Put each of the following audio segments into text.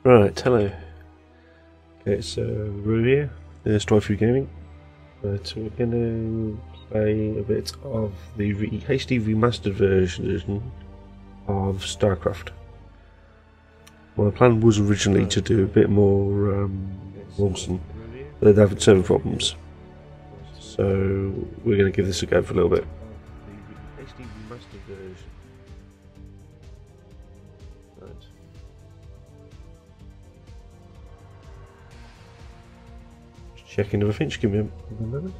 Right, hello. Okay, so Roo here, StarCraft Gaming. But we're going to play a bit of the HD Remastered version of StarCraft. My plan was originally to do a bit more Wilson, but they're having server problems. So we're going to give this a go for a little bit. HD Remastered version. Right. Checking everything, just give me a moment.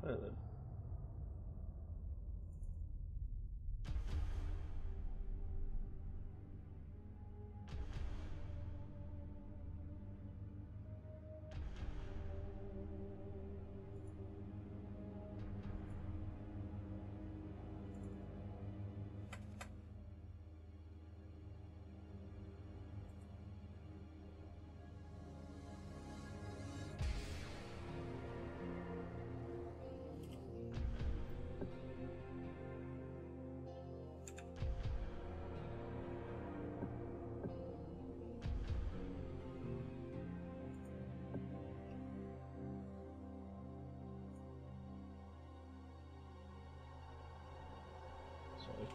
Right then.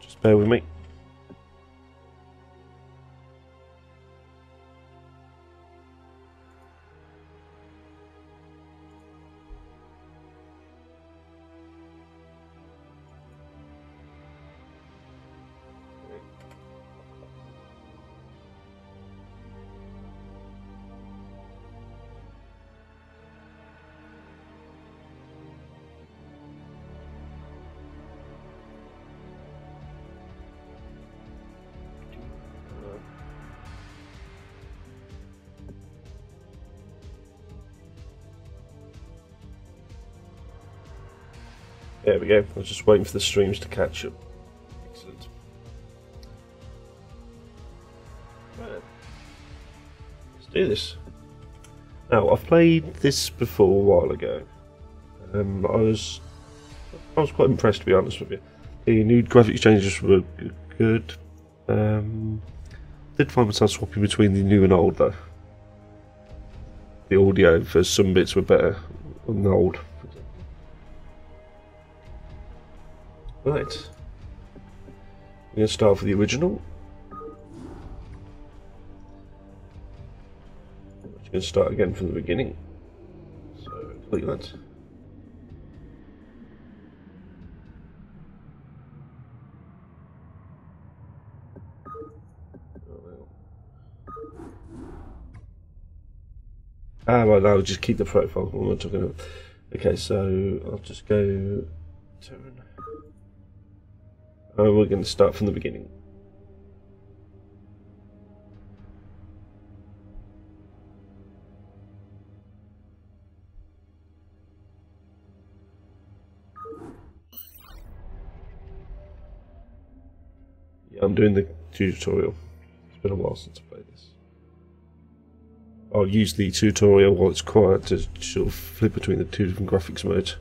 Just bear with me. There we go. I was just waiting for the streams to catch up. Excellent. Right. Let's do this. Now, I've played this before a while ago. I was quite impressed, to be honest with you. The new graphics changes were good. Did find myself swapping between the new and old though. The audio for some bits were better than the old. Right, we're going to start with the original. We're going to start again from the beginning. So, complete that. Right, I'll just keep the profile. What am I talking about? Okay, so I'll just go. We're going to start from the beginning. Yeah, I'm doing the tutorial. It's been a while since I played this. I'll use the tutorial while it's quiet to sort of flip between the two different graphics modes.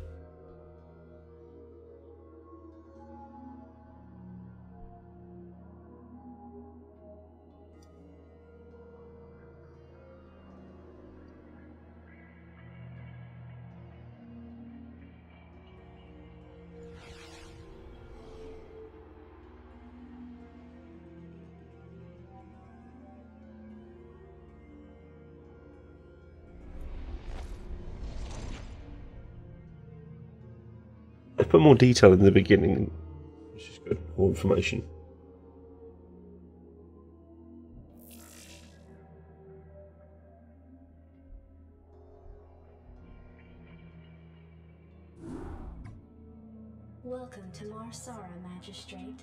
I put more detail in the beginning, which is good, more information. Welcome to Marsara, Magistrate.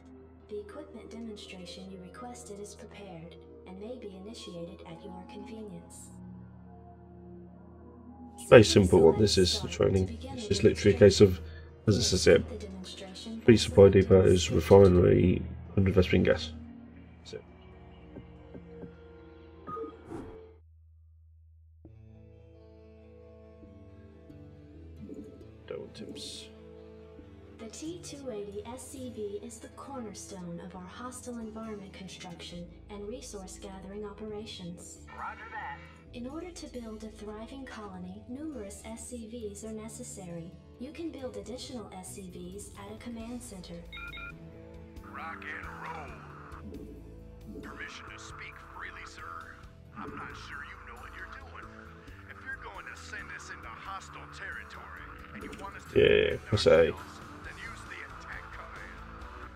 The equipment demonstration you requested is prepared and may be initiated at your convenience. It's very simple what this is, the training. It's just literally a case of, as it says here, 3 supply depots, refinery, 100 Vespine gas. That's it. Don't want tips. The T-280 SCV is the cornerstone of our hostile environment construction and resource gathering operations. Roger that. In order to build a thriving colony, numerous SCVs are necessary. You can build additional SCVs at a command center. Rock and roll. Permission to speak freely, sir. I'm not sure you know what you're doing. If you're going to send us into hostile territory and you want us to press A. then use the attack command.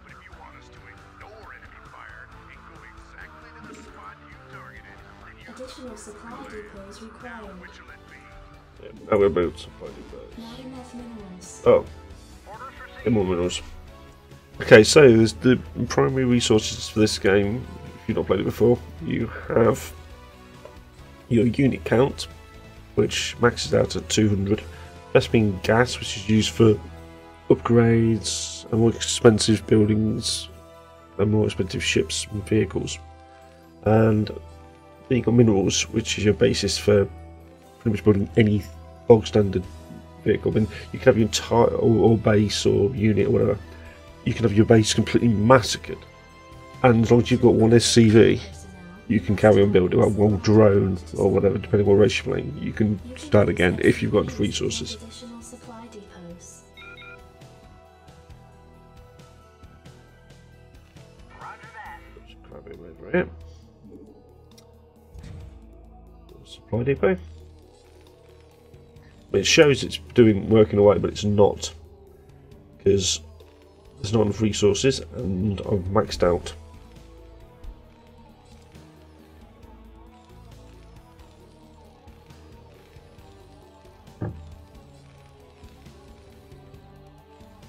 But if you want us to ignore enemy fire and go exactly to the spot you targeted, then use Additional supply depots required. which will it be? Yeah, we're about supply depots. Not enough minerals. Oh, Orders received. get more minerals. Okay, so there's the primary resources for this game. If you've not played it before, you have your unit count, which maxes out at 200. Vespine gas, which is used for upgrades and more expensive buildings and more expensive ships and vehicles. And then you've got minerals, which is your basis for pretty much building any bog standard vehicle. I mean, you can have your entire or base or unit or whatever. You can have your base completely massacred, and as long as you've got one SCV, you can carry on building, like one drone or whatever, depending on what race you're playing. You can start again if you've got enough resources. Additional supply depots. Roger that. Just grab it over here. Supply depot. It shows it's working away, but it's not, because there's not enough resources and I've maxed out.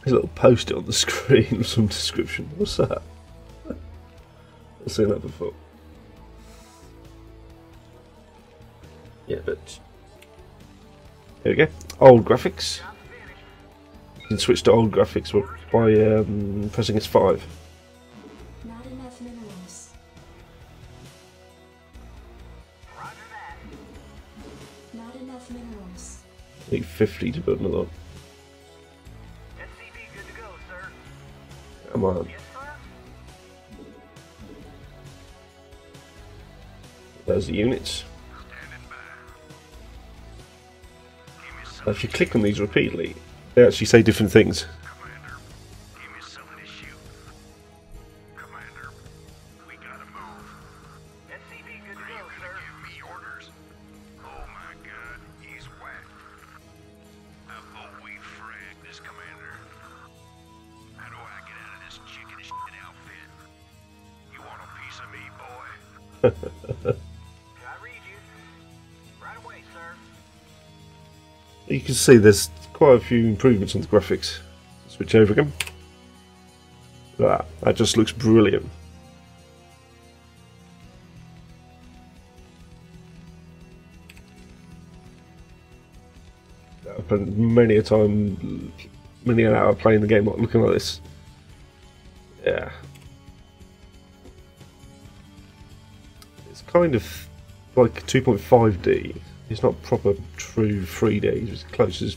There's a little post-it on the screen with some description. What's that? I've seen that before. Yeah, but here we go. Old graphics. You can switch to old graphics by pressing S5. Not enough minerals. Roger that. Not enough minerals. I need 50 to build another one. SCV good to go, sir. Come on. Yes, sir. There's the units. Standing by. Give me some, If you click on these repeatedly, they actually say different things. Commander. Give me something to shoot. Commander, we gotta move. SCV good to go, sir. Give me orders. Oh my God, he's whacked. I vote we frag this commander. How do I get out of this chicken shit outfit? You want a piece of me, boy? I read you. Right away, sir. You can see there's quite a few improvements on the graphics. Switch over again. That just looks brilliant. I've spent many an hour playing the game looking like this. Yeah. It's kind of like 2.5D. It's not proper true 3D, it's as close as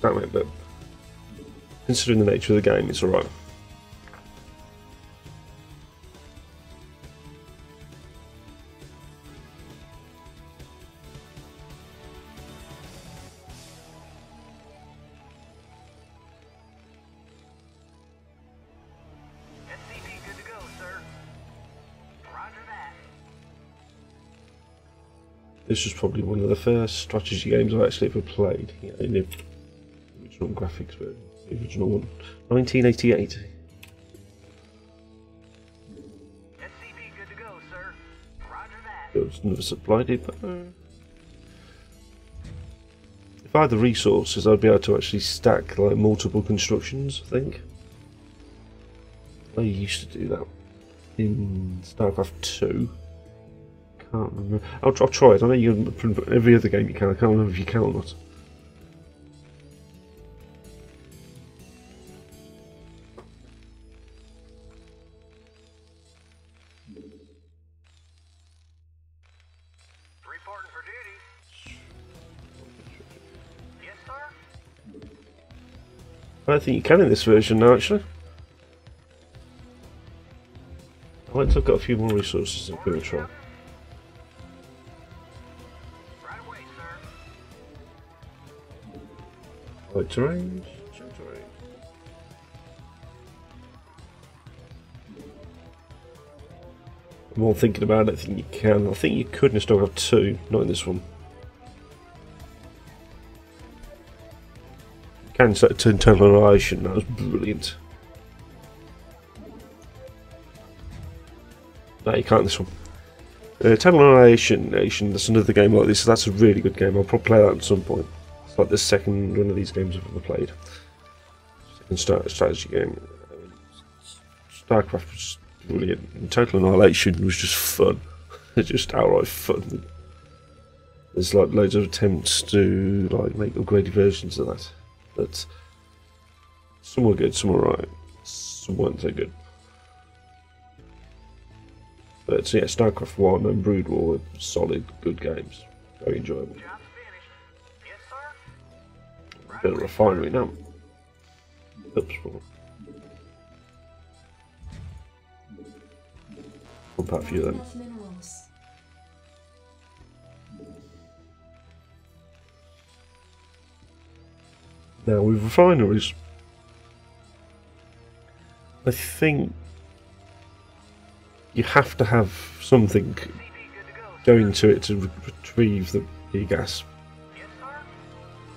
damn it, but considering the nature of the game, it's alright. SCV good to go, sir. Roger that. This was probably one of the first strategy games I actually ever played, you know, in the original graphics version, the original one, 1988. SCV good to go, sir. Roger that. There was another supply depot. if I had the resources, I'd be able to actually stack like multiple constructions. I think I used to do that in StarCraft 2. Can't remember. I'll try it. I know you can. Every other game you can. I can't remember if you can or not. Reporting for duty. Yes, sir? I don't think you can in this version now, actually. I might have got a few more resources I'm going to try. Right away, sir. Light terrain. Terrain. I'm more thinking about it. I think you can. I think you could in StarCraft 2, not in this one. You can set it to internal annihilation. That was brilliant. No, you can't in this one. Internal Annihilation, that's another game like this. That's a really good game. I'll probably play that at some point. It's like the second one of these games I've ever played. Second strategy game. StarCraft was brilliant. And Total Annihilation was just fun. It's just outright fun. There's like loads of attempts to like make upgraded versions of that. But some were good, some were right. Some weren't so good. But so yeah, StarCraft 1 and Brood War were solid, good games. Very enjoyable. Job's finished. Yes, sir? Bit of refinery now. Oops, wrong. Pump out a few of them. Enough minerals. Now with refineries, I think you have to have something going to it to retrieve the gas. Yes, sir?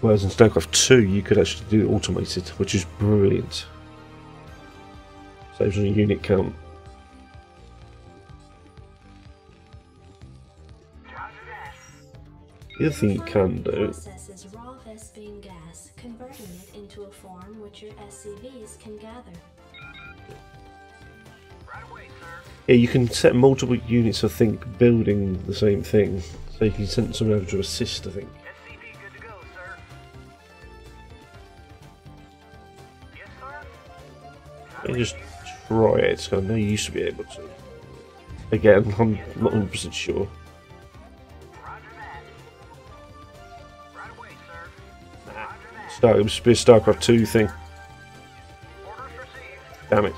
Whereas in StarCraft 2 you could actually do it automated, which is brilliant. Saves on a unit count. Roger that. The other thing you can do, Processes raw Vespene gas, converting it into a form which your SCVs can gather. Right away, sir. yeah, you can set multiple units, I think, building the same thing. So you can send someone over to assist, I think. SCV good to go, sir. Yes, sir? Let me just try it. I know you used to be able to. Again, I'm not 100% sure. Roger that. Right away, sir. Roger that. It must be a StarCraft 2 thing. Orders received. Damn it.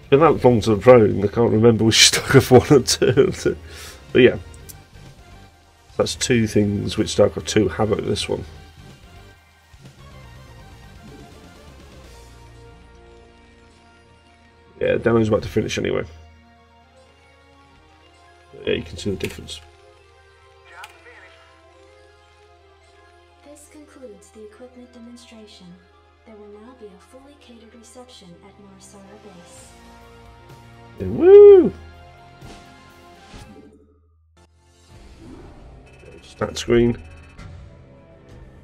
It's been that long to the phone, I can't remember which StarCraft 1 or 2. But yeah. That's two things which StarCraft 2 have over this one. Yeah, the demo's about to finish anyway. Yeah, you can see the difference. Job's finished. This concludes the equipment demonstration. There will now be a fully catered reception at Marsara Base. Yeah, woo! Stat screen.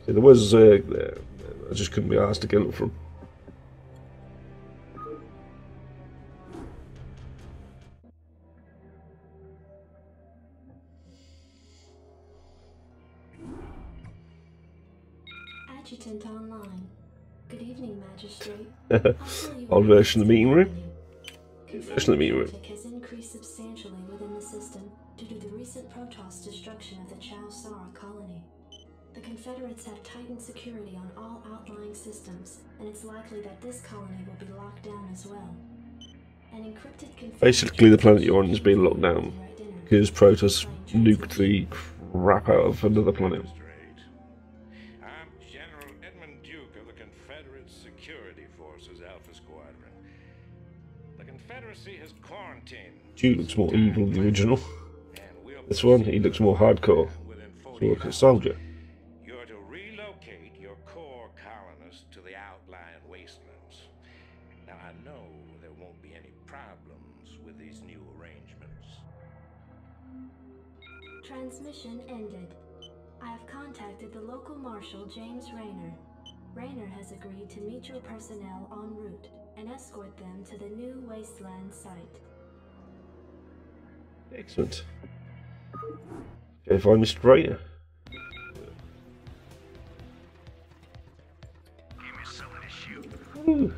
See, there was I just couldn't be asked to get it from. Adjutant online. Good evening, Magistrate. Old version of the meeting room. Version of the meeting room. Traffic has increased substantially within the system due to the recent Protoss destruction of the Chao-Sara colony. The Confederates have tightened security on all outlying systems, and it's likely that this colony will be locked down as well. An encrypted Confederate Basically, the planet you're on is being locked down right dinner. because Protoss nuked the crap out of another planet. I'm General Edmund Duke of the Confederate Security Forces Alpha Squadron. The Confederacy has quarantined. Duke looks more evil than the original. And we'll This one, he looks more hardcore. within So 40 like a hours. soldier. You're to relocate your core colonists to the outlying wastelands. Now, I know there won't be any problems with these new arrangements. Transmission ended. I have contacted the local marshal, James Rayner. Rayner has agreed to meet your personnel en route and escort them to the new wasteland site. Excellent. Okay, find Mr. Rayner. Give me something to shoot. Ooh.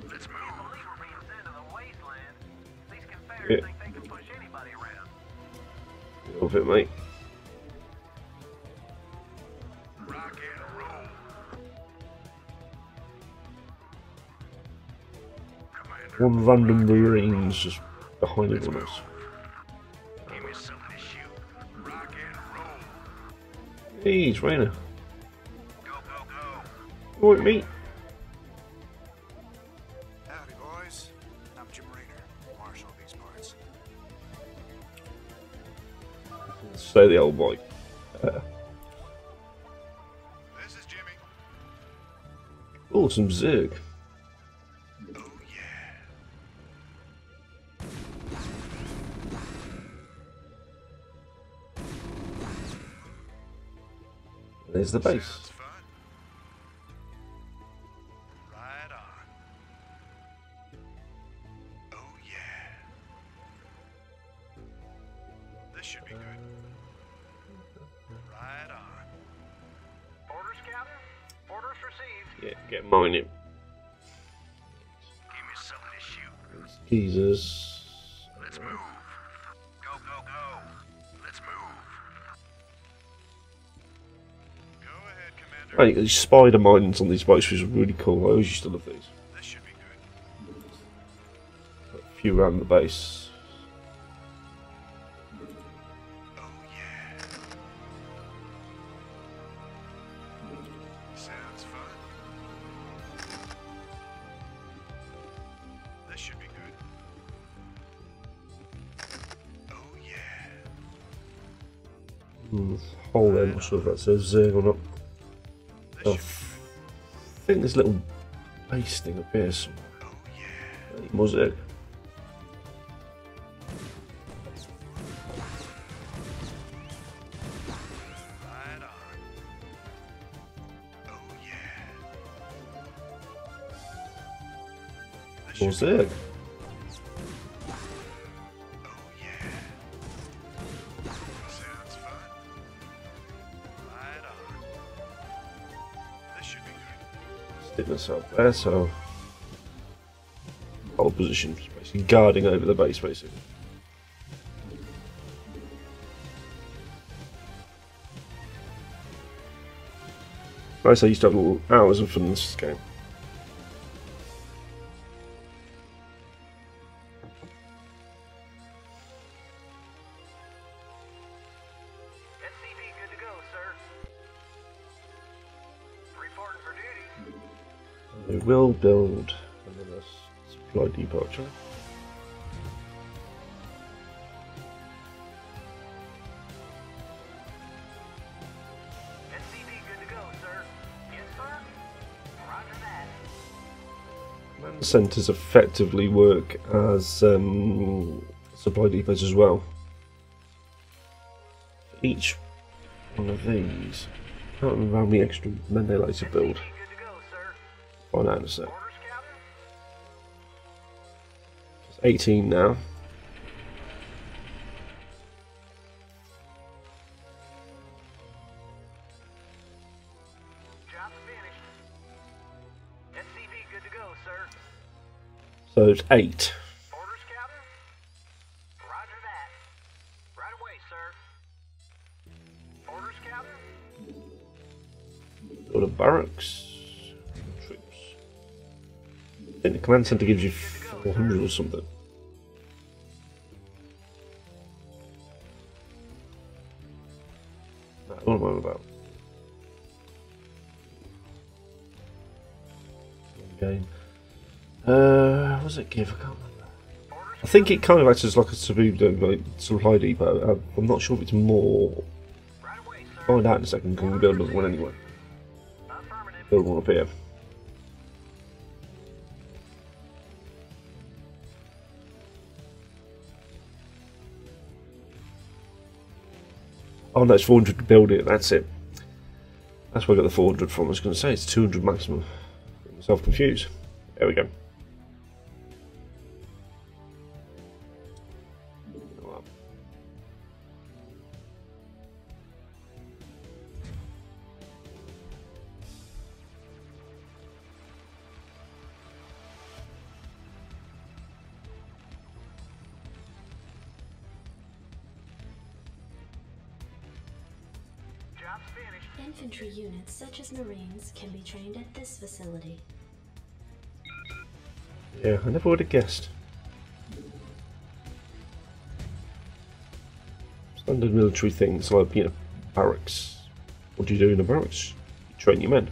Let's move. I believe we're being sent to the wasteland. These Confederates Yeah. think they can push anybody around. A little bit, mate. Rock and roll. Commander, One random Marines just behind everyone else. give me something to shoot. Rock and roll. Hey, it's Rayner. Go, go, go. Alright, mate. Howdy, boys. I'm Jim Rayner, marshal of these parts. Say the old boy. This is Jimmy. Oh, some Zerg. Oh, yeah. There's the base. Sounds fun. Right on. Oh, yeah. This should be good. Right on. Orders, Captain? Orders received. Yeah, get mine in. Give me something to shoot. Jesus. Let's move. Go, go, go. Let's move. Go ahead, Commander. Right, these spider mines on these boats was really cool. I always used to love these. This should be good. A few around the base. Oh, yeah. Sounds fun. This should be good. Oh, yeah. Hole there, I'm not sure if that says Zerg or not. This Oh, should I think this little base thing up here is some Oh, yeah. more Zerg. Right on. Oh, yeah. This More should be Zerg. Oh, yeah. Sounds fun. Right on. This should be good. Stick this up there, so hold position, basically guarding over the base, basically. I used to have little hours of fun in this game. SCV good to go, sir. Reporting for duty. We will build another supply depot, actually. SCV good to go, sir. Yes, sir. Roger that. Command centres effectively work as supply depots as well. Each one of these, I can't remember how many extra men they like to build. SCV good to go, sir. Find out in a sec. Orders, Captain? It's 18 now. Job's finished. SCV good to go, sir. So it's 8. Orders, Captain? Roger that. Right away, sir. Orders, Captain? Build a barracks. Troops. I think the command centre gives you 400 or something. No, what am I on about? Game. What does it give? I can't remember. I think it kind of acts as like a supply depot. I'm not sure if it's more. Right away, sir. Find out in a second. Can we build another one anyway? Affirmative. Build one up here. Oh no, it's 400 to build it, that's it. That's where I got the 400 from. I was going to say it's 200 maximum. Get myself confused. There we go. Job's finished. Infantry units such as Marines can be trained at this facility. Yeah, I never would have guessed. Standard military things like, you know, barracks. What do you do in a barracks? You train your men.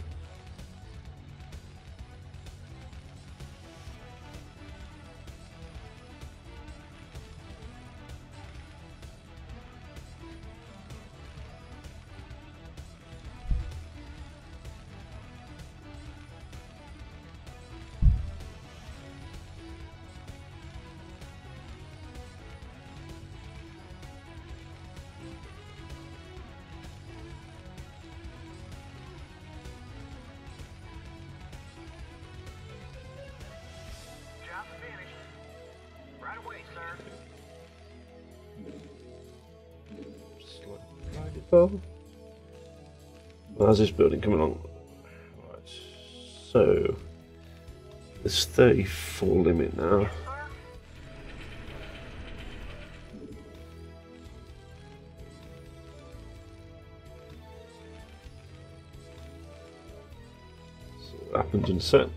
Job's finished. Right away, sir. How's this building coming along? Right, so there's 34 limit now. So what happens in set?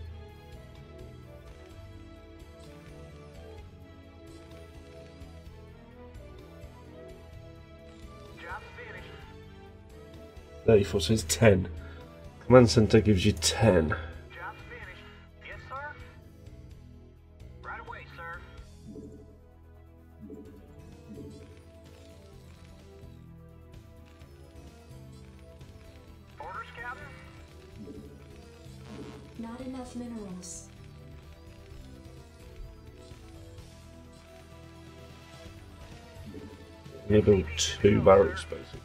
Job's finished. 34 says 10. Command center gives you 10. Job's finished. Yes, sir. Right away, sir. Orders, Captain? Not enough minerals. You build 2 barracks basically.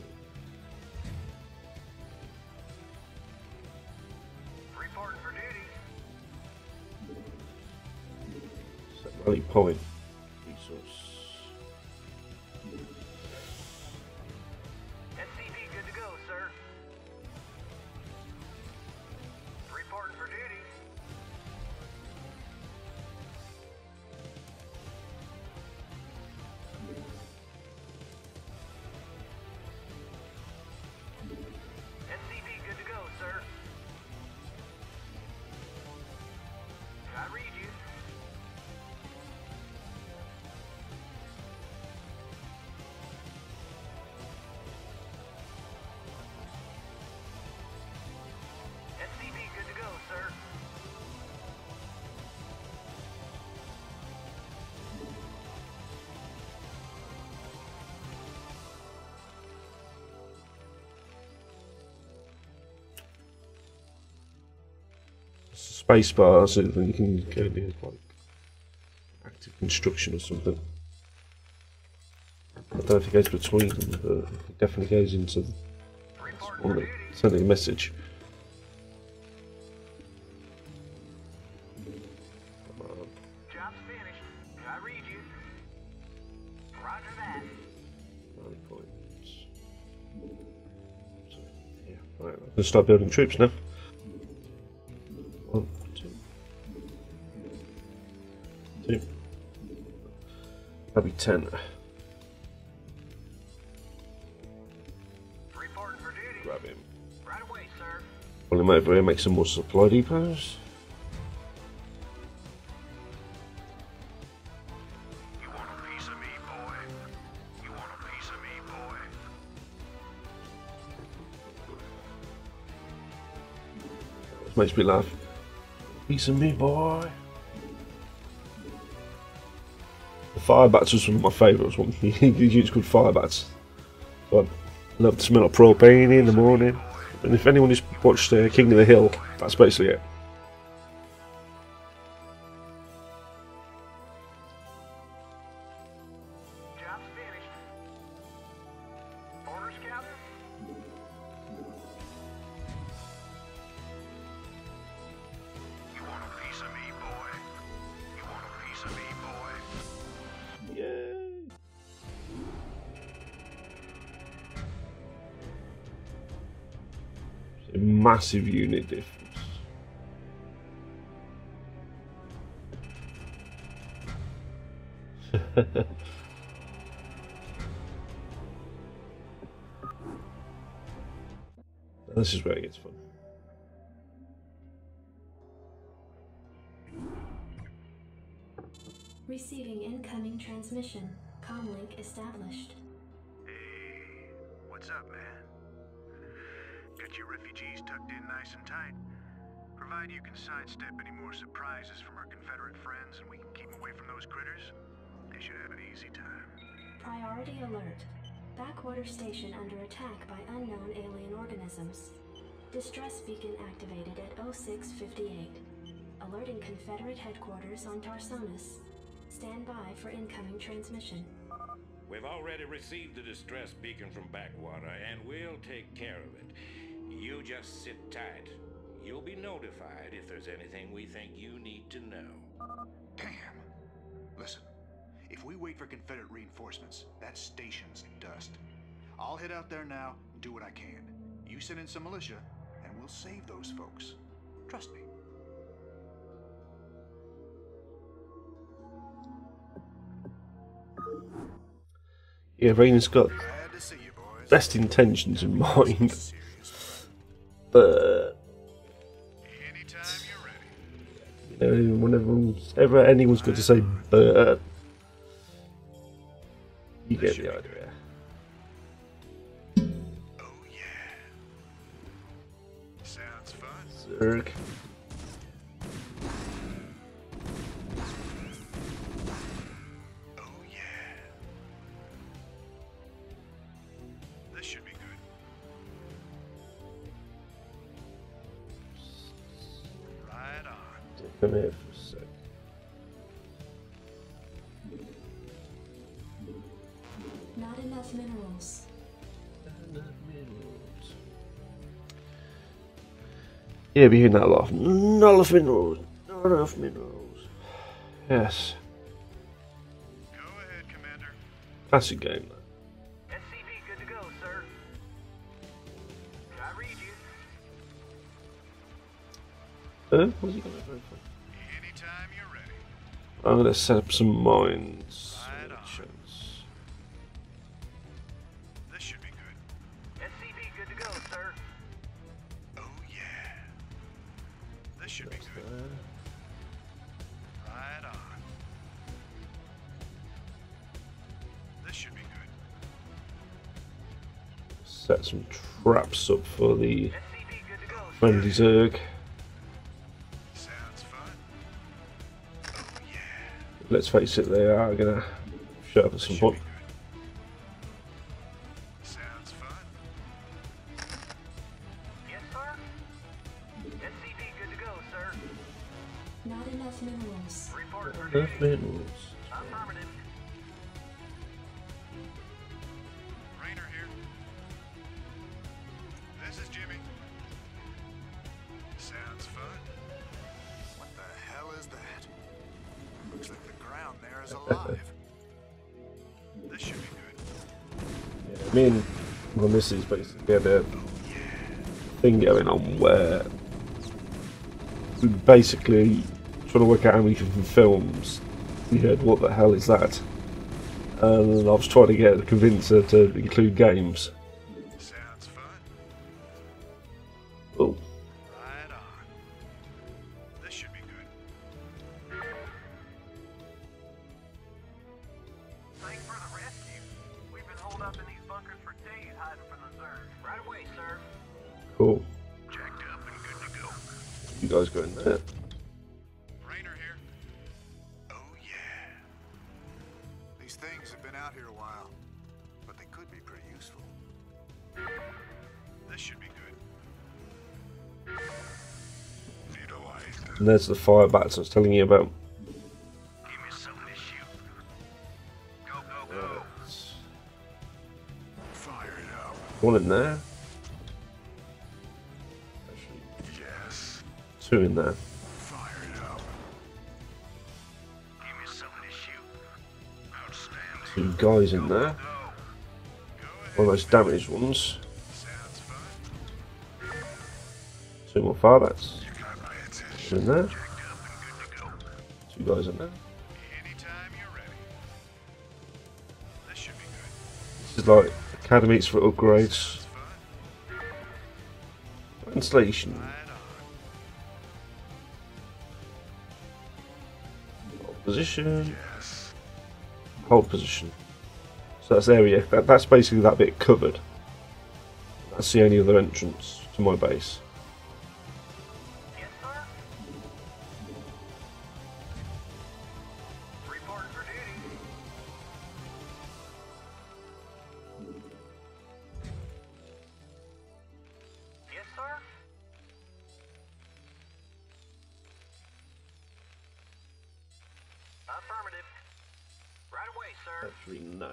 Reporting for duty. Set rally point. Resource. SCV good to go, sir. Reporting for duty. SCV good to go, sir. I read you. SCV good to go, sir. Space bar so that you can go near like active construction or something. I don't know if it goes between them, but it definitely goes into the Reporting for duty. sending a message. Come on. Job's finished. I read you. Roger that. 9 points. So, yeah, right. I'm gonna start building troops now. 1, 2, 2. That'll be 10. Reporting for duty. Grab him. Right away, sir. Pull him over here, make some more supply depots. You want a piece of me, boy? You want a piece of me, boy? This makes me laugh. Piece of me, boy. The fire bats was one of my favourites. One it's called fire bats. So I love the smell of propane in the morning. And if anyone has watched King of the Hill, that's basically it. Job's finished. Orders, Captain? massive unit difference. This is where it gets fun. Receiving incoming transmission. Comlink established. Hey, what's up, man? Got your refugees tucked in nice and tight? Provided you can sidestep any more surprises from our Confederate friends and we can keep away from those critters, they should have an easy time. Priority alert. Backwater station under attack by unknown alien organisms. Distress beacon activated at 0658. Alerting Confederate headquarters on Tarsonis. Stand by for incoming transmission. We've already received the distress beacon from Backwater, and we'll take care of it. You just sit tight. You'll be notified if there's anything we think you need to know. Damn. Listen, if we wait for Confederate reinforcements, that station's dust. I'll head out there now and do what I can. You send in some militia, and we'll save those folks. Trust me. Yeah, Raina's got Glad to see you, boys. best intentions in mind, but Anytime you're ready. you know, whenever anyone's got to say but, you get the idea. Oh yeah. Sounds fun. Zerg. Oh yeah. This should be good. Right on. Come here for a sec. Not enough minerals. Yeah, be hearing that a lot. Not enough minerals. Not enough minerals. Yes. Go ahead, Commander. Classic game, though. SCV good to go, sir. I read you. What's he going to go for? Anytime you're ready. I'm going to set up some mines. Right on. This should be good. SCV good to go, sir. Oh yeah. This should be good. Right on. This should be good. Set some traps up for the SCV good to go, sir. friendly Zerg. Sounds fun. Oh yeah. Let's face it, they are going to show up at some point. Sounds fun. Yes, sir. SCV good to go, sir. Not enough minerals. Report for Enough duty. minerals. Affirmative. Rainer here. This is Jimmy. Sounds fun. What the hell is that? Looks like the ground there is alive. This should be good. Yeah, me and my missus basically had a thing going on where we basically trying to work out how many different films we heard. What the hell is that? And I was trying to convince her to include games. Sounds fun. Oh, Right on. This should be good. Thanks for the rescue. We've been holed up in these bunkers for days hiding from the Zerg. Right away, sir. cool. Jacked up and good to go. You guys go in there. Rainer here. Oh yeah. These things have been out here a while, but they could be pretty useful. This should be good. Need a light. And there's the fire bats I was telling you about. Give me something to shoot. Go, go, go. Fire it up. One in there. Actually, Yes. two in there. Fire it up. Give me something to shoot. Outstanding. Two guys in there. Go. Go ahead. One of those damaged ones. Sounds fun. Two more far bats. In there. Two guys in there. Anytime you're ready. This should be good. This is like academies for upgrades. Translation. Hold position. Hold position. So that's the area. That's basically that bit covered. That's the only other entrance to my base. Yes, sir. Reporting for duty. Yes, sir. Affirmative. Right away, sir. Actually, no.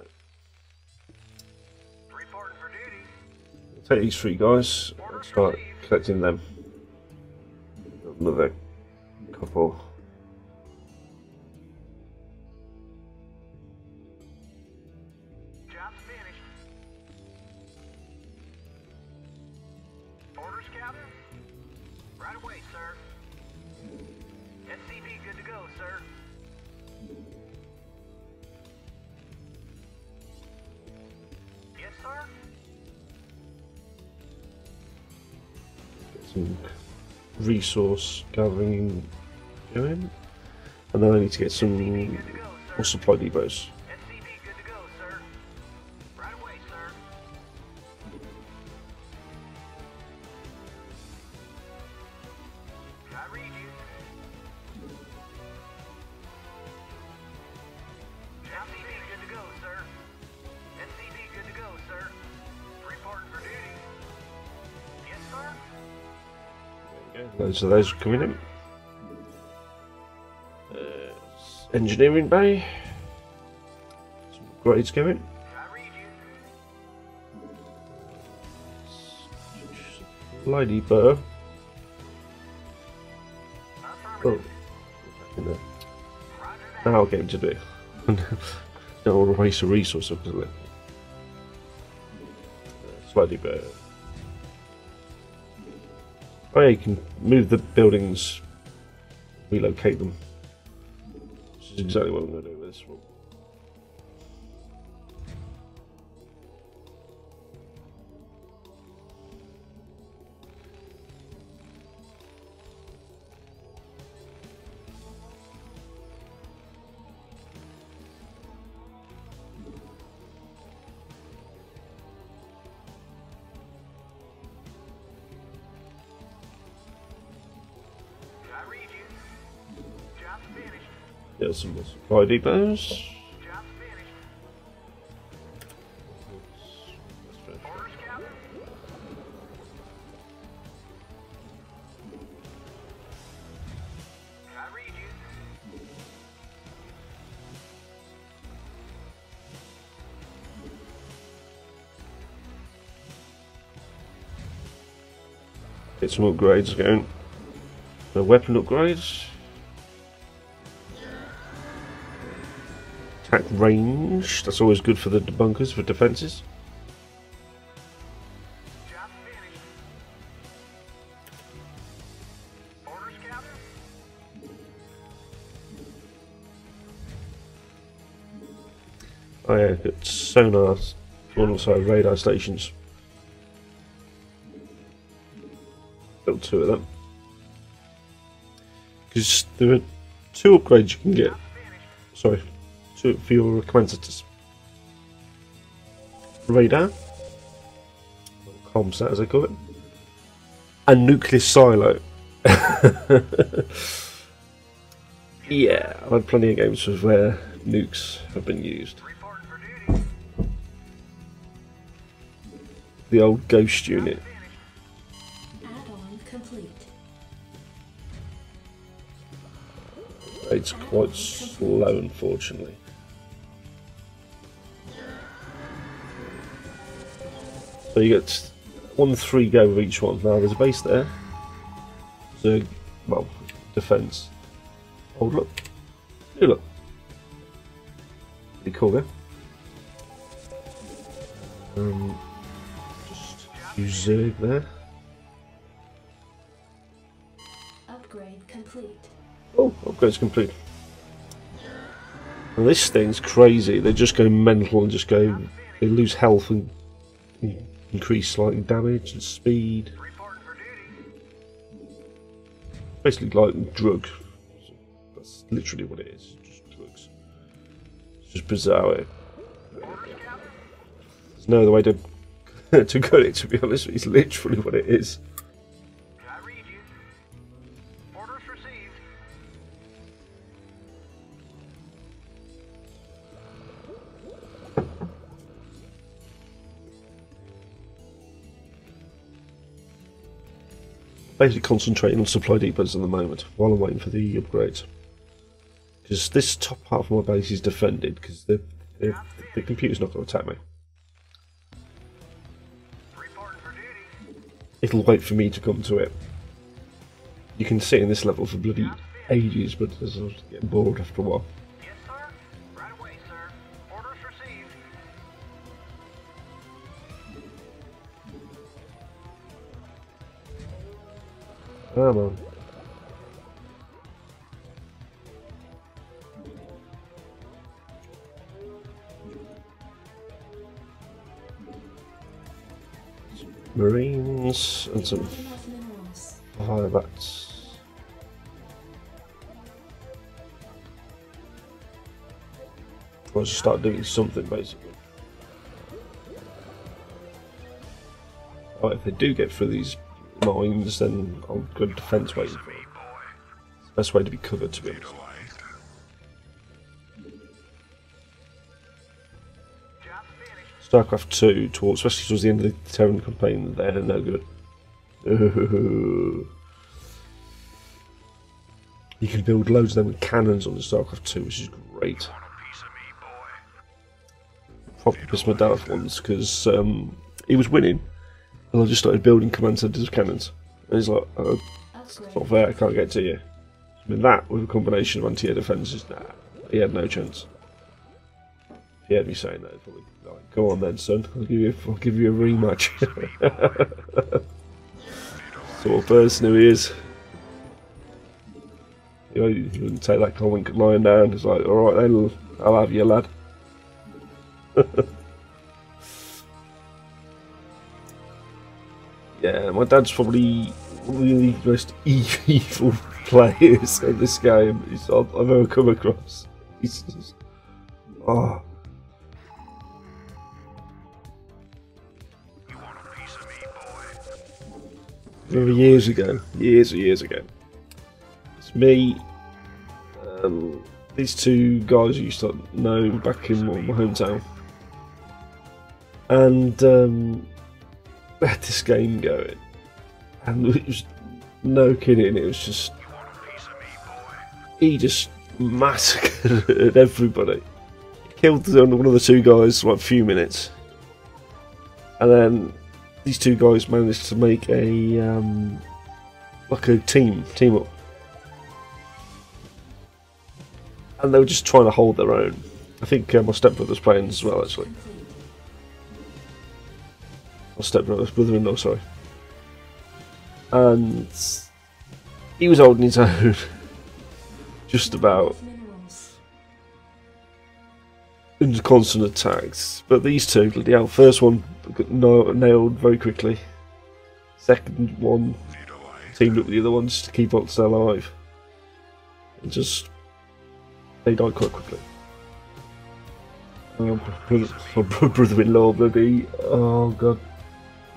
Reporting for duty. Take these three guys and start collecting them. Another couple. Job's finished. Orders, Captain? Right away, sir. SCV good to go, sir. Yes, sir. Get some resource gathering going. And then I need to get some more supply depots. SCV good to go, sir. Right away, sir. I read you. SCV good to go, sir. SCV good to go, sir. Reporting for duty. Yes, sir. Loads of those are coming in. Engineering bay. Some upgrades going. I read you. Supply depot. Affirmative. Oh. In there. Roger that. Now I'll get into it. Don't want to waste a resource up, does it? Supply depot. Oh yeah, you can move the buildings, relocate them. Which is exactly what I'm going to do with this one. I read you. Job's finished. Get some more supply depots. Job's finished. Orders, Captain. I read you. Get some upgrades going. The weapon upgrades. Attack range. That's always good for the debunkers, for defences. Job's finished. Orders, Captain. Oh yeah, got sonar alongside radar stations. Built two of them. Because there are two upgrades you can get. Sorry, two for your compensators. Radar, comsat as they call it, and nuclear silo. Yeah, I've had plenty of games where nukes have been used. Reporting for duty. The old ghost unit. Add-on complete. It's quite slow, unfortunately. So you get 1 to 3 go with each one. Now there's a base there. So, well, defence. Hold look. Hey, look. Pretty cool, yeah? Just use Zerg there. upgrades complete. And this thing's crazy. They just go mental and just go. They lose health and increase slightly damage and speed. Basically, like drug. That's literally what it is. Just drugs. It's just bizarre. There's no other way to to cut it. To be honest, it's literally what it is. I read you. Orders received. Basically concentrating on supply depots at the moment while I'm waiting for the upgrades. Because this top half of my base is defended because the computer's not going to attack me. Reporting for duty. It'll wait for me to come to it. You can sit in this level for bloody ages, but I was getting bored after a while. Yes, sir. Right away, sir. Orders received. Come on. Marines and some Enough minerals. fire bats. I'll just start doing something basically. Right, if they do get through these mines, then I'll go defense waiting for it. It's the best way to be covered, to be honest. Job finished. StarCraft 2, especially towards the end of the Terran campaign, they're no good. You can build loads of them with cannons on the StarCraft 2, which is great. Want a piece of me, boy? Probably pissed my dad off once because he was winning, and I just started building command centers of cannons. And he's like, oh, it's not fair, I can't get to you. I mean, that with a combination of anti-air defences, nah, he had no chance. If he had me saying that, he'd probably like, go on then, son, I'll give you a rematch. Sort of person who he is. You know, he wouldn't take that comment lying down. It's like, alright then, I'll have you, lad. Yeah, my dad's probably one of the most evil players in this game I've ever come across. He's just, oh. You want a piece of me, boy? Remember years and years ago. It's me, these two guys I used to know back in my hometown. And we had this game going. And it was no kidding, it was just, You want a piece of me, boy? he just massacred everybody. Killed one of the two guys for like a few minutes. And then these two guys managed to make a like a team up. And they were just trying to hold their own. I think my stepbrother's playing as well, actually. My stepbrother's brother-in-law, sorry. And he was holding his own. Just about. Minerals. Under constant attacks. But these two, bloody hell, first one got nailed very quickly. Second one teamed up with the other one just to keep up stay alive. And just they died quite quickly. My brother-in-law, bloody, oh god,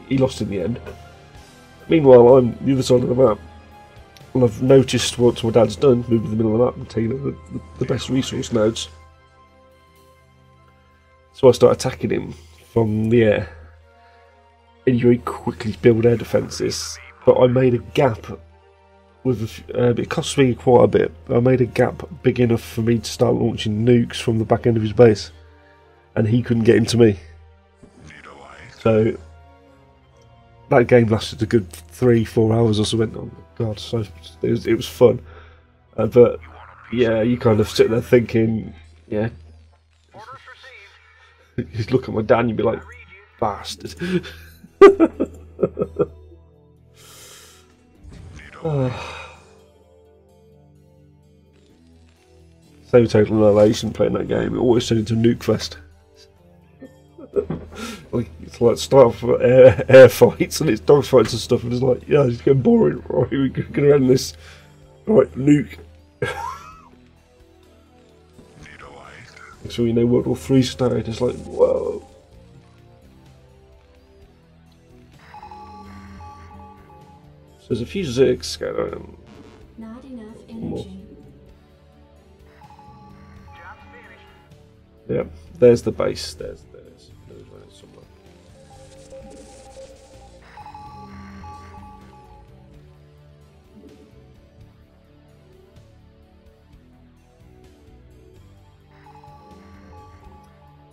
he lost in the end. Meanwhile, I'm the other side of the map. And I've noticed what my dad's done, moved to the middle of the map and taken the best resource nodes. So I start attacking him from the air. And you very quickly build air defences. But I made a gap with it cost me quite a bit. I made a gap big enough for me to start launching nukes from the back end of his base. And he couldn't get into me. So that game lasted a good 3-4 hours or something. Oh god, so it was fun. But yeah, you kind of sit there thinking, yeah. Orders received. You look at my dad and you'd be like, I read you. bastard. Same Total Annihilation playing that game. It always turned into Nuke Fest. Like, it's like start off air fights and it's dog fights and stuff, and it's like, yeah, it's getting boring. Right, we're gonna end this. Right, nuke. So you know World War III started. It's like, whoa. So there's a few Zergs going on. Not enough energy. Yeah, there's the base. There's one somewhere.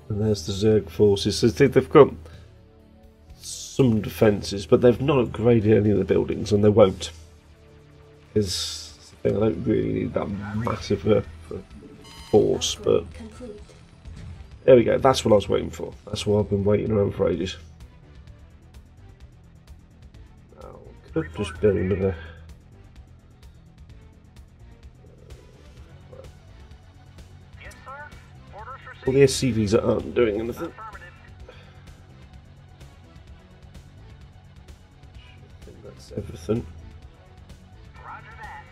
And there's the Zerg forces. So they've got some defences, but they've not upgraded any of the buildings, and they won't. Because I don't really need that massive force, but Complete. there we go. That's what I was waiting for. That's what I've been waiting around for ages. Now, could have just built another. Yes, sir. Orders All the SCVs that aren't doing anything. affirmative. I think that's everything. Roger that.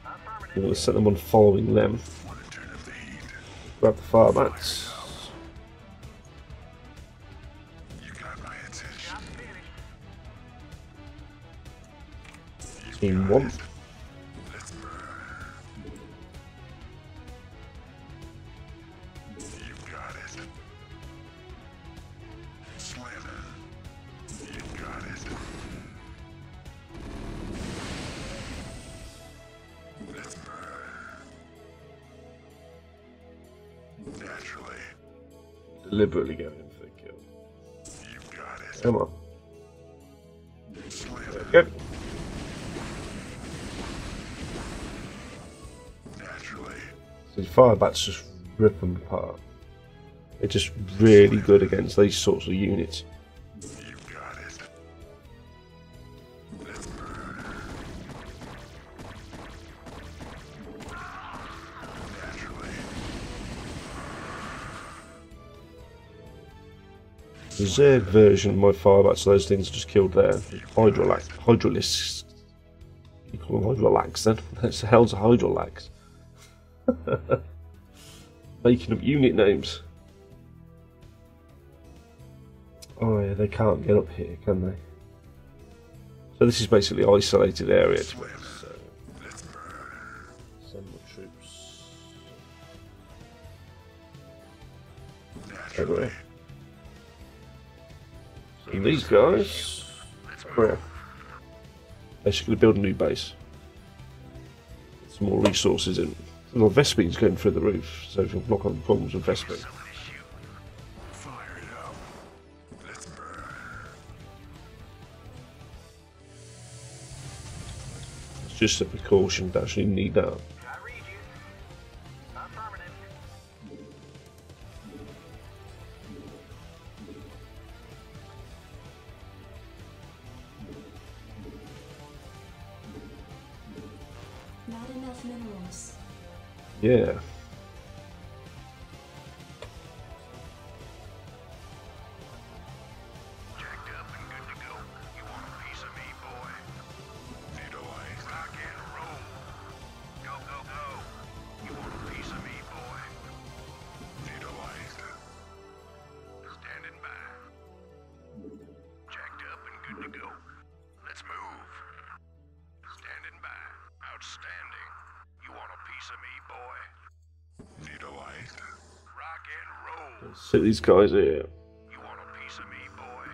Affirmative. I'm going to set them on following them. Grab the fire bats. Job finished. Team 1. Deliberately going in for the kill. Come on. There we go. So the fire bats just rip them apart. They're just really good against these sorts of units. The Zerg version of my firebats, those things just killed there. Hydralisks. You call them Hydralax then? That's the hell's a Hydralax. Making up unit names. Oh yeah, they can't get up here, can they? So this is basically an isolated area to it. So send more troops. Everywhere. And these guys, yeah, basically build a new base. Get some more resources in. Well, Vespine's going through the roof, so if you block on problems with Vespine. It's just a precaution to actually need that. I read you. Affirmative. Not enough minerals. Yeah. Jacked up and good to go. You want a piece of me, boy? Vito Ice. Rock and roll. Go, go, go. You want a piece of me, boy? Vito Ice. Standing by. Jacked up and good to go. Let's move. Standing by. Outstanding. You want a piece of me, boy? Vito Ice. Rock and roll. Sit these guys here. You want a piece of me, boy?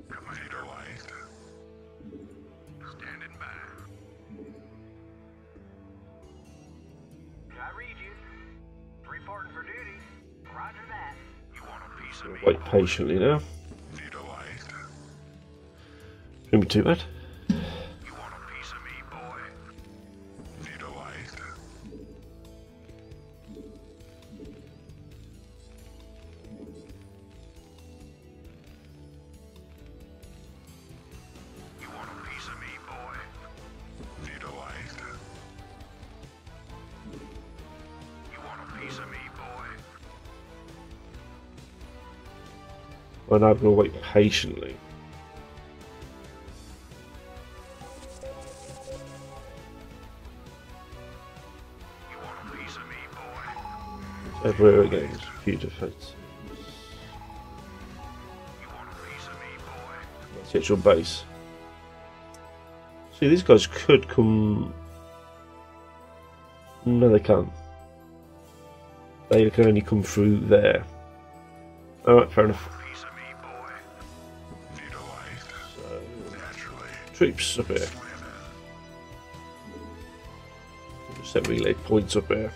Commando Ice. Standing by. I read you. Reporting for duty. Roger that. You want a piece of me? Wait patiently now. Vito Ice. Shouldn't be too bad. You want a piece of me, boy? Vito Ice. You want a piece of me, boy? Vito Ice. And I'm going to wait patiently. You want a piece of me, boy? Everywhere again, computer effects. You want a piece of me, boy? Let's get your base. See, these guys could come. No, they can't. They can only come through there. Alright, fair enough. Piece of me, boy. Need a light. So, Naturally. troops up here. Set relay points up here.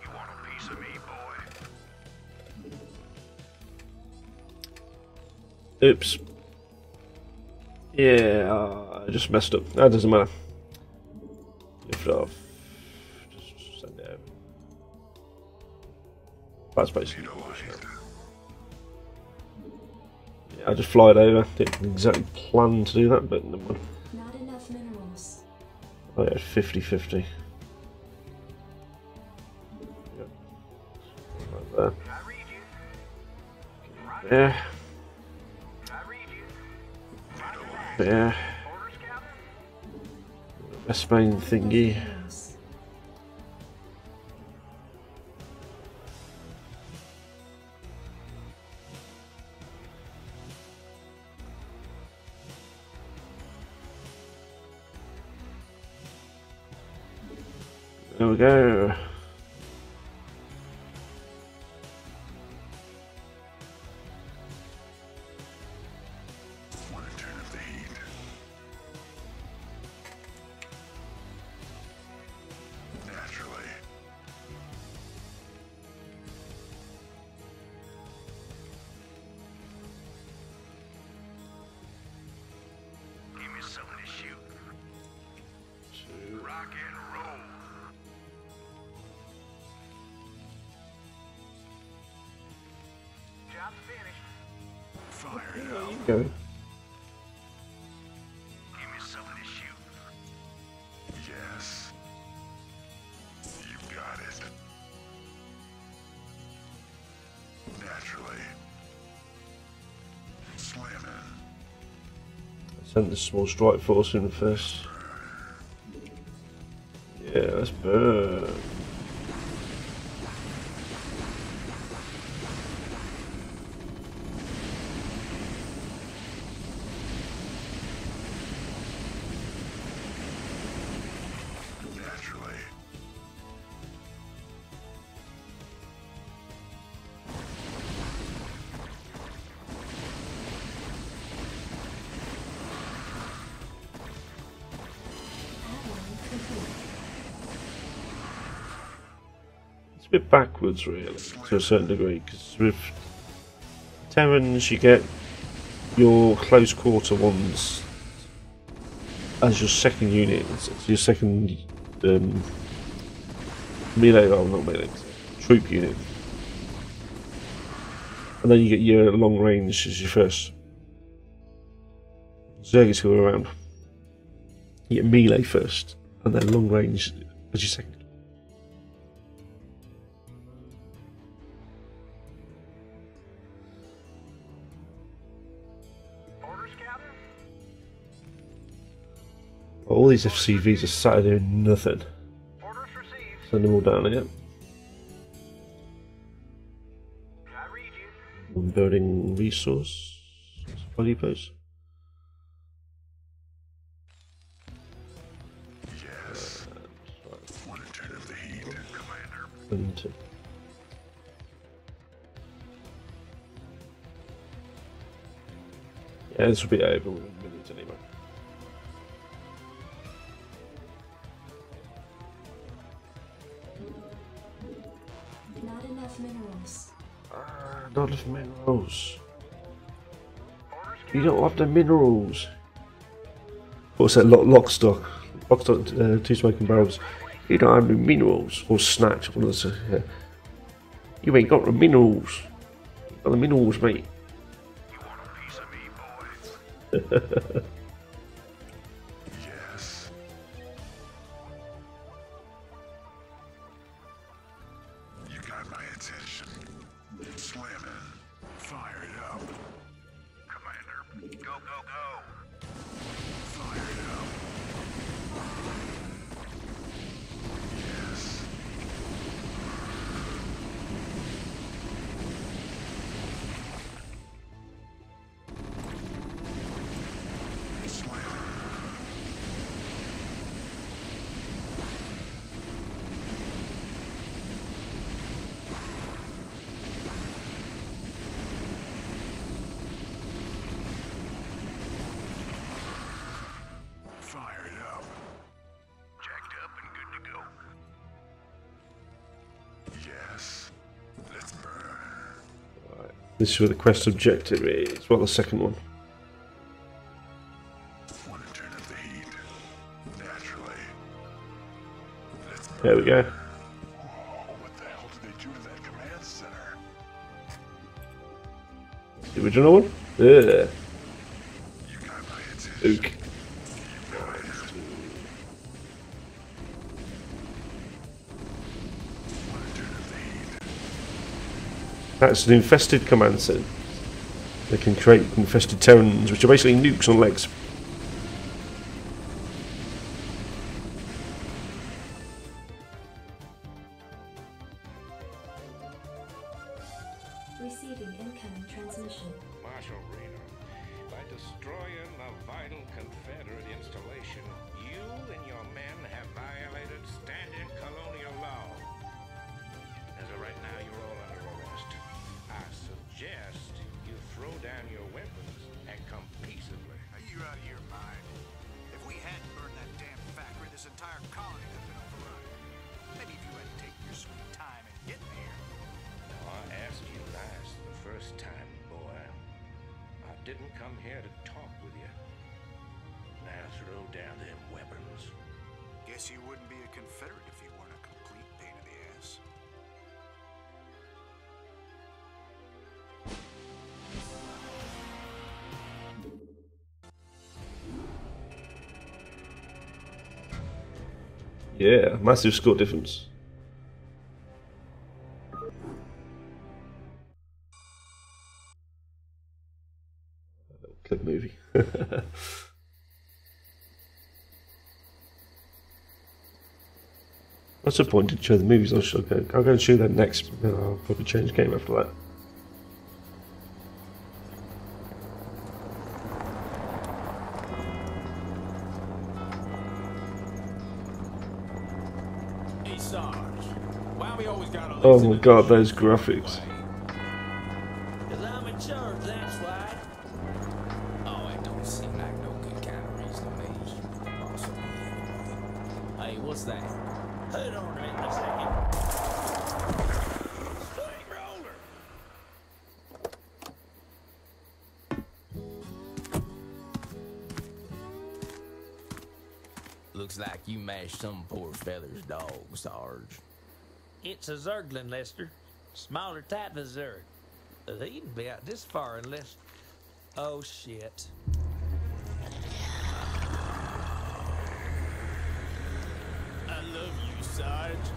You want a piece of me, boy? Oops. Yeah, I just messed up. That doesn't matter. Lift it off. Just send it over. That's basically all. Yeah, I just fly it over. Didn't exactly plan to do that, but never mind. Not enough minerals. I had 50-50. Yep. Right there. Can I read you? There. Can I read you? There. Orders, Captain? Best main thingy. Minerals. There we go. Want a turn of the heat? Naturally. Give me something to shoot. Rock and roll. Job's finished. Fire it up. Go. Give me something to shoot. Yes. You got it. Naturally. Slamming. Send the small strike force in first. Yeah, let's burn. Naturally. It's a bit backwards, really, to a certain degree, because with Terrans you get your close quarter ones as your second unit, it's your second melee, oh not melee, troop unit. And then you get your long range as your first. Zergis go around. You get melee first, and then long range as your second. Orders, Captain? All these FCVs are sat there doing nothing. Orders received. Send them all down here. Can I read you? I'm building resource supply depots. Yes. Want a turn of the heat, Commander? And yeah, this will be over within minutes anyway. Not enough minerals. Not enough minerals. You don't have the minerals. What's that? Lock stock. Lock stock, two smoking barrels. You don't have the minerals. Or snatch. One of the, you ain't got the minerals. You got the minerals, mate. You want a piece of me, boy? Yes. it up. Commander, go, go, go! Fire it up. Yes. Slam. Fire it up. Jacked up and good to go. Yes. Let's burn. Right. This is where the quest objective is. Well, the second one. Want to turn up the heat? Naturally. Let's burn. There we go. What the hell did they do to that command center? The original one? Yeah. You got my attention. Oak. Want to turn up the heat? That's an infested command center. They can create infested terrans, which are basically nukes on legs. Receiving incoming transmission. Marshal Reno, by destroying the vital Confederate installation, you and your men have violated standard colonial law. As of right now, you're all under arrest. I suggest you throw down your weapons and come peaceably. Are you out of your mind? If we hadn't burned that damn factory, this entire colony would have been overrun. Maybe if you hadn't taken your sweet time in getting here. I asked you nice the first time, boy. I didn't come here to talk with you. Now throw down them weapons. Guess you wouldn't be a Confederate if you weren't a complete pain in the ass. Yeah, massive score difference. Click movie. What's the point to show the movies? I'll go and show that next. I'll probably change the game after that. Hey, Sarge, why we always gotta Oh listen my to god, this those shit graphics. anyway? 'Cause I'm in charge, that's why. Oh, it don't seem like no good kind of reason to me. Possibly anyway. Hey, what's that? Hold on a minute a second. Straight roller. Looks like you mashed some poor fella's dog, Sarge. It's a Zerglin, Lester. Smaller type of Zerg. They can be out this far unless... Oh, shit. I love you, Sarge.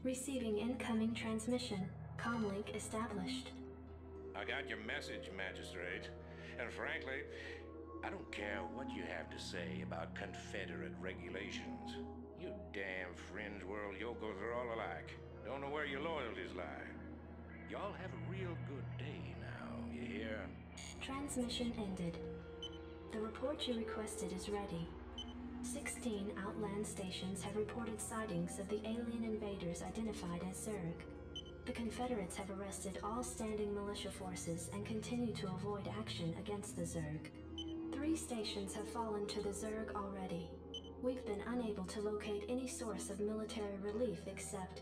Receiving incoming transmission. Comlink established. I got your message, Magistrate. And frankly, I don't care what you have to say about Confederate regulations. You damn fringe world yokels are all alike. Don't know where your loyalties lie. Y'all have a real good day now, you hear? Transmission ended. The report you requested is ready. 16 Outland stations have reported sightings of the alien invaders identified as Zerg. The Confederates have arrested all standing militia forces and continue to avoid action against the Zerg. 3 stations have fallen to the Zerg already. We've been unable to locate any source of military relief except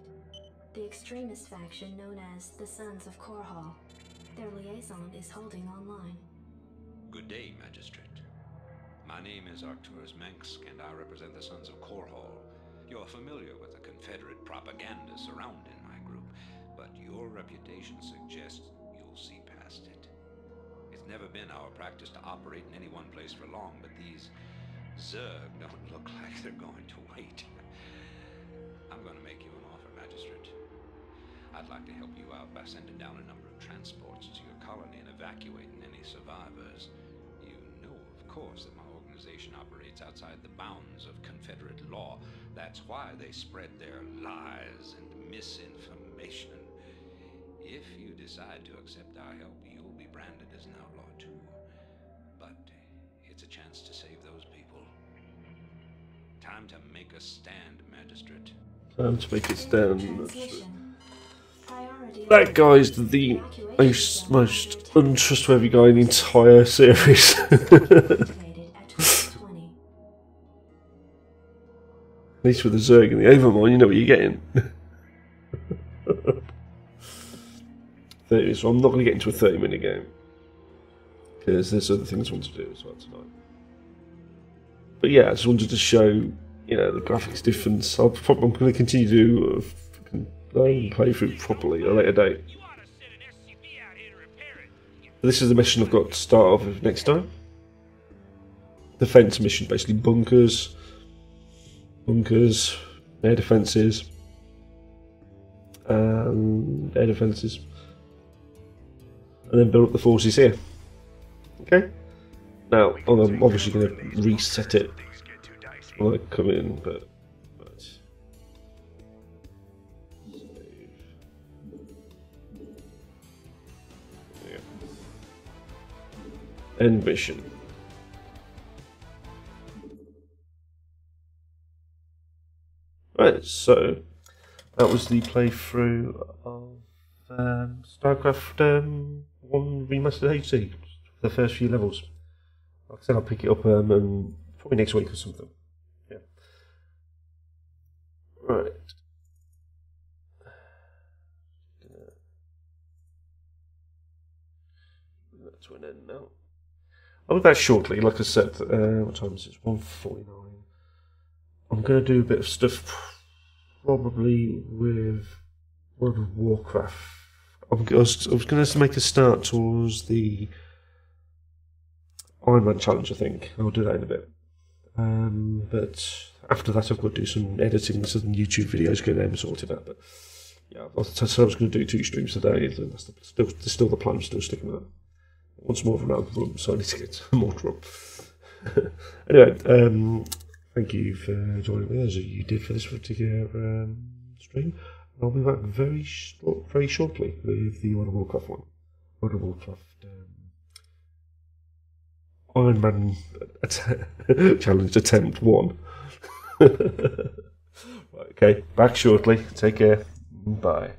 the extremist faction known as the Sons of Korhal. Their liaison is holding online. Good day, Magistrate. My name is Arcturus Mansk, and I represent the Sons of Korhal. You're familiar with the Confederate propaganda surrounding my group, but your reputation suggests, you'll see past it. It's never been our practice to operate in any one place for long, but these Zerg don't look like they're going to wait. I'm going to make you an offer, Magistrate. I'd like to help you out by sending down a number of transports to your colony and evacuating any survivors. You know, of course, that my organization operates outside the bounds of Confederate law. That's why they spread their lies and misinformation. If you decide to accept our help, you'll be branded as an outlaw too. But it's a chance to save those people. Time to make a stand, Magistrate. Time to make a stand. Transmission. Priority That guy's the most untrustworthy guy in the entire series. activated at 12:20. At least with the Zerg and the Overmine, you know what you're getting. So I'm not going to get into a 30-minute game because there's other things I want to do as well tonight. But yeah, I just wanted to show, you know, the graphics difference. I'm going to continue to play through properly at a later date. This is the mission I've got to start off with next time. Defense mission, basically bunkers, air defenses, and then build up the forces here. Okay. Now I'm obviously going to reset it when I come in, but yeah. End mission. Right, so that was the playthrough of StarCraft 1 Remastered HD, the first few levels. Like I said, I'll pick it up probably next week or something. Yeah. Right. Bring that to an end now. I'll be back shortly. Like I said, what time is it? 1:49. I'm going to do a bit of stuff, probably with World of Warcraft. I was going to make a start towards the Iron Man challenge, I think. I'll do that in a bit. But after that, I've got to do some editing, some YouTube videos, get them sorted out. But yeah, I said I was going to do 2 streams today. That's still the plan. I'm still sticking with that. Once more of an album, so I need to get more drop. Anyway, thank you for joining me as you did for this particular stream. I'll be back very shortly with the World of Warcraft one. World of Warcraft Iron Man Challenge Attempt 1. Right, okay, back shortly. Take care. Bye.